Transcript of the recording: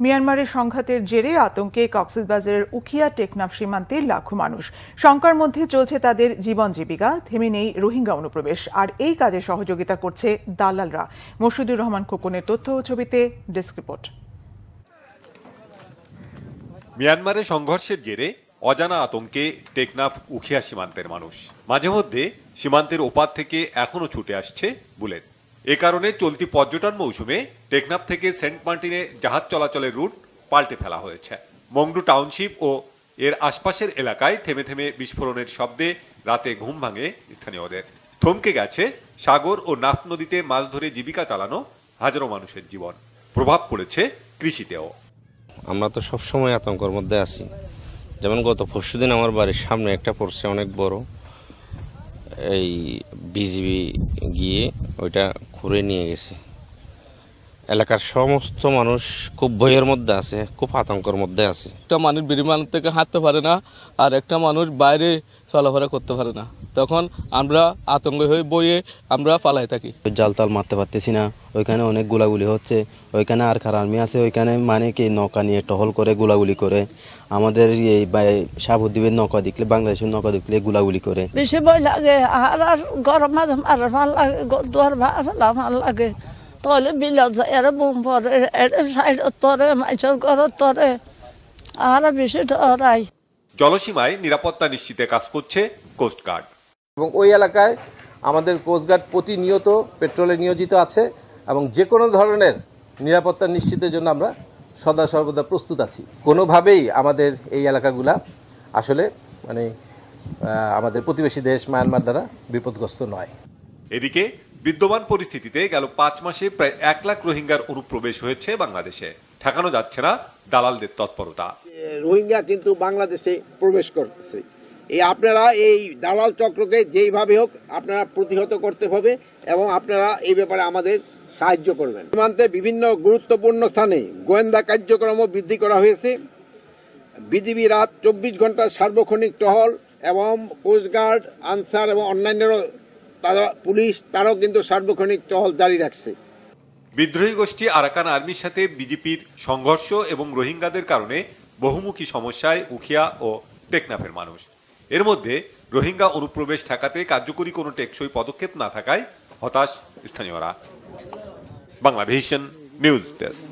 মিয়ানমারের সংঘাতের জেরে আতঙ্কে কক্সবাজারের উখিয়া টেকনাফ সীমান্তের লাখো মানুষ। শঙ্কার মধ্যে চলছে তাদের জীবন জীবিকা, থেমে নেই রোহিঙ্গা অনুপ্রবেশ, আর এই কাজে সহযোগিতা করছে দালালরা। মরশুদুর রহমান খোকনের তথ্য ও ছবিতে ডেস্ক রিপোর্ট। মিয়ানমারে সংঘর্ষের জেরে অজানা আতঙ্কে টেকনাফ উখিয়া সীমান্তের মানুষ। মাঝে মধ্যে সীমান্তের ওপার থেকে এখনো ছুটে আসছে বুলেট। এ কারণে চলতি পর্যটন মৌসুমে টেকনাফ থেকে সেন্ট মার্টিনে জাহাজ চলাচলের রুট পাল্টে ফেলা হয়েছে। মংডু টাউনশিপ ও এর আশপাশের এলাকায় থেমে থেমে বিস্ফোরণের শব্দে রাতে ঘুম ভাঙে স্থানীয়দের। থমকে গেছে সাগর ও নাফ নদীতে মাছ ধরে জীবিকা চালানো হাজারো মানুষের জীবন। প্রভাব পড়েছে কৃষিতেও। আমরা তো সবসময় আতঙ্কের মধ্যে আছি। যেমন গত পরশুদিন আমার বাড়ির সামনে একটা পড়ছে অনেক বড়, এই বিজিবি গিয়ে ওইটা খুঁড়ে নিয়ে গেছে। এলাকার সমস্ত মানুষ খুব ভয়ের মধ্যে আছে, খুব আতঙ্কের মধ্যে আছে। একটা মানুষ বিমান থেকে হাঁটতে পারে না, আর একটা মানুষ বাইরে চলাফেরা করতে পারে না। তখন আমরা আতঙ্ক হয়ে বইয়ে আমরা পালাই থাকি। জাল তাল মারতে পারতেছি না, ওইখানে অনেক গোলাগুলি হচ্ছে। ওইখানে আর আর্মি আছে, ওইখানে মানে কি নৌকা নিয়ে টহল করে গোলাগুলি করে। আমাদের এই সাবদ্বীপের নৌকা দেখলে, বাংলাদেশের নৌকা দেখলে গোলাগুলি করে। বেশি ভয় লাগে, আর গরম মাঝে মারা ভাল লাগে, দুয়ার ভাল লাগে। তাহলে বিলত যায়, এরা বুম পরে, এটা সাইডত পরে, মাইসর ঘরত পরে, আর বেশি ডরাই। জলসীমায় নিরাপত্তা নিশ্চিতে কাজ করছে কোস্টগার্ড। এবং ওই এলাকায় আমাদের কোস্টগার্ড প্রতিনিয়ত পেট্রোলে নিয়োজিত আছে এবং যে কোনো ধরনের নিরাপত্তা নিশ্চিতের জন্য আমরা সদা সর্বদা প্রস্তুত আছি। কোনোভাবেই আমাদের এই এলাকাগুলা আসলে আমাদের প্রতিবেশী দেশ মায়ানমার দ্বারা বিপদগ্রস্ত নয়। এদিকে বিদ্যমান পরিস্থিতিতে গেল 5 মাসে প্রায় 1 লাখ রোহিঙ্গার অনুপ্রবেশ হয়েছে বাংলাদেশে। ঠেকানো যাচ্ছে না দালালদের তৎপরতা। রোহিঙ্গা কিন্তু বাংলাদেশে প্রবেশ করতেছে। আপনারা এই দালাল চক্রকে যেইভাবে হোক আপনারা প্রতিহত করতে হবে এবং আপনারা এই ব্যাপারে আমাদের সাহায্য করবেন। সীমান্তে বিভিন্ন গুরুত্বপূর্ণ স্থানে গোয়েন্দা কার্যক্রমও বৃদ্ধি করা হয়েছে। বিজিবি রাত 24 ঘন্টা সার্বক্ষণিক টহল এবং কোস্টগার্ড, আনসার এবং অন্যান্যরা পুলিশ তারাও কিন্তু সার্বক্ষণিক টহল জারি রাখছে। বিদ্রোহী গোষ্ঠী আরাকান আর্মির সাথে বিজেপির সংঘর্ষ এবং রোহিঙ্গাদের কারণে বহুমুখী সমস্যায় উখিয়া ও টেকনাফের মানুষ। এর মধ্যে রোহিঙ্গা অনুপ্রবেশ ঠেকাতে কার্যকরী কোনো টেকসই পদক্ষেপ না থাকায় হতাশ স্থানীয়রা। Banglavision news desk.